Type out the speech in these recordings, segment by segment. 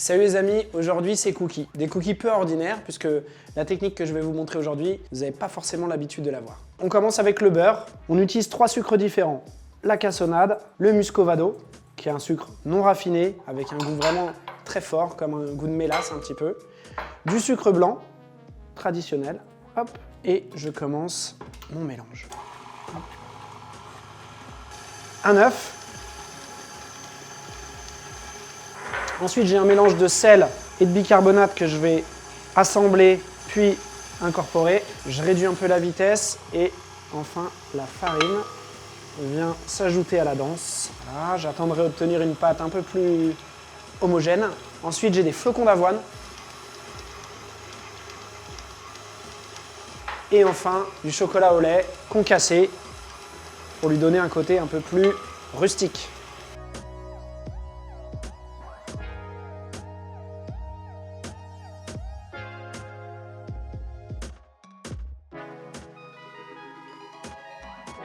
Salut les amis, aujourd'hui c'est cookies. Des cookies peu ordinaires puisque la technique que je vais vous montrer aujourd'hui, vous n'avez pas forcément l'habitude de la voir. On commence avec le beurre. On utilise 3 sucres différents. La cassonade, le muscovado, qui est un sucre non raffiné avec un goût vraiment très fort, comme un goût de mélasse un petit peu. Du sucre blanc, traditionnel. Hop, et je commence mon mélange. Hop. Un œuf. Ensuite, j'ai un mélange de sel et de bicarbonate que je vais assembler puis incorporer. Je réduis un peu la vitesse et enfin la farine vient s'ajouter à la danse. Voilà, j'attendrai d'obtenir une pâte un peu plus homogène. Ensuite, j'ai des flocons d'avoine. Et enfin, du chocolat au lait concassé pour lui donner un côté un peu plus rustique.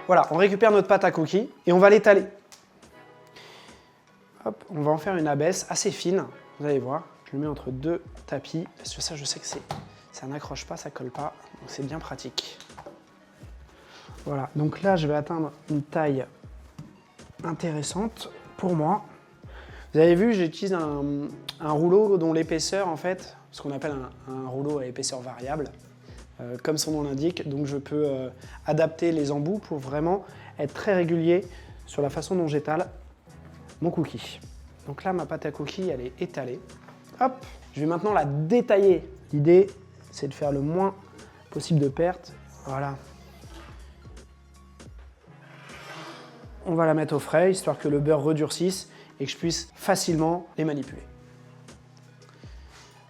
Voilà, on récupère notre pâte à cookies et on va l'étaler. Hop, on va en faire une abaisse assez fine, vous allez voir. Je le mets entre 2 tapis, parce que ça je sais que ça n'accroche pas, ça colle pas, donc c'est bien pratique. Voilà, donc là je vais atteindre une taille intéressante pour moi. Vous avez vu, j'utilise un rouleau dont l'épaisseur en fait, ce qu'on appelle un rouleau à épaisseur variable. Comme son nom l'indique, donc je peux adapter les embouts pour vraiment être très régulier sur la façon dont j'étale mon cookie. Donc là, ma pâte à cookies, elle est étalée. Hop, je vais maintenant la détailler. L'idée, c'est de faire le moins possible de pertes. Voilà. On va la mettre au frais, histoire que le beurre redurcisse et que je puisse facilement les manipuler.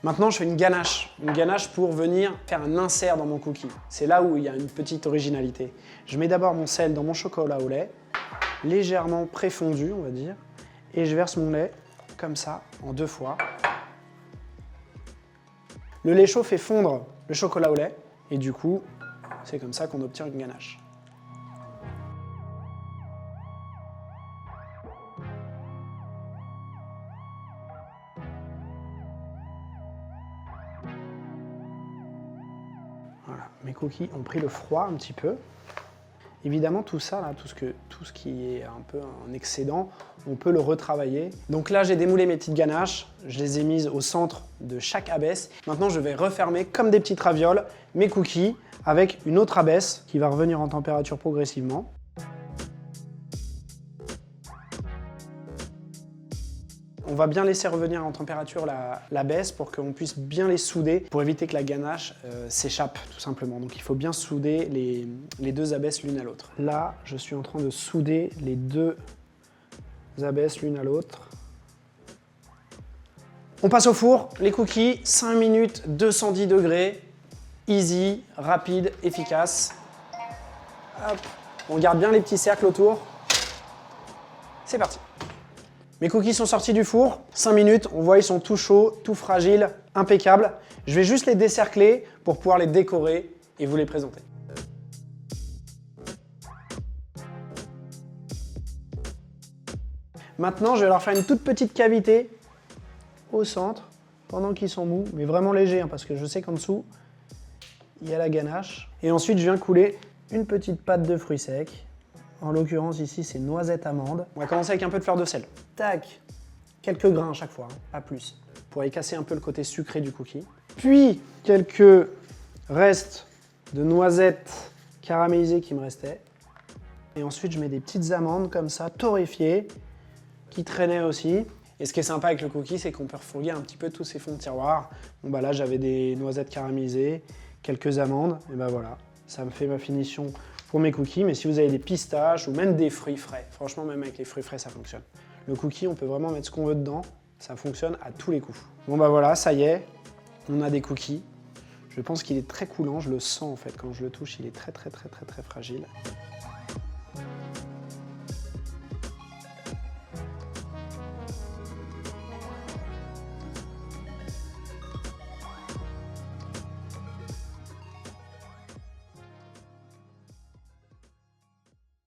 Maintenant, je fais une ganache pour venir faire un insert dans mon cookie. C'est là où il y a une petite originalité. Je mets d'abord mon sel dans mon chocolat au lait, légèrement préfondu, on va dire, et je verse mon lait comme ça, en 2 fois. Le lait chaud fait fondre le chocolat au lait, et du coup, c'est comme ça qu'on obtient une ganache. Voilà, mes cookies ont pris le froid un petit peu. Évidemment, tout ça, là, tout ce qui est un peu un excédent, on peut le retravailler. Donc là, j'ai démoulé mes petites ganaches, je les ai mises au centre de chaque abaisse. Maintenant, je vais refermer comme des petites ravioles mes cookies avec une autre abaisse qui va revenir en température progressivement. On va bien laisser revenir en température la baisse pour qu'on puisse bien les souder pour éviter que la ganache s'échappe tout simplement. Donc il faut bien souder les 2 abaisses l'une à l'autre. Là, je suis en train de souder les 2 abaisses l'une à l'autre. On passe au four. Les cookies, 5 minutes, 210 degrés. Easy, rapide, efficace. Hop. On garde bien les petits cercles autour. C'est parti. Mes cookies sont sortis du four, 5 minutes, on voit ils sont tout chauds, tout fragiles, impeccables. Je vais juste les décercler pour pouvoir les décorer et vous les présenter. Maintenant, je vais leur faire une toute petite cavité au centre pendant qu'ils sont mous, mais vraiment léger hein, parce que je sais qu'en dessous, il y a la ganache. Et ensuite, je viens couler une petite pâte de fruits secs. En l'occurrence, ici, c'est noisette amande. On va commencer avec un peu de fleur de sel. Tac, quelques grains à chaque fois, hein, pas plus, pour y casser un peu le côté sucré du cookie. Puis, quelques restes de noisettes caramélisées qui me restaient. Et ensuite, je mets des petites amandes comme ça, torréfiées, qui traînaient aussi. Et ce qui est sympa avec le cookie, c'est qu'on peut refourguer un petit peu tous ces fonds de tiroir. Bon, bah là, j'avais des noisettes caramélisées, quelques amandes, et ben voilà, ça me fait ma finition pour mes cookies, mais si vous avez des pistaches ou même des fruits frais, franchement même avec les fruits frais ça fonctionne. Le cookie, on peut vraiment mettre ce qu'on veut dedans, ça fonctionne à tous les coups. Bon bah voilà, ça y est, on a des cookies. Je pense qu'il est très coulant, je le sens en fait, quand je le touche, il est très fragile.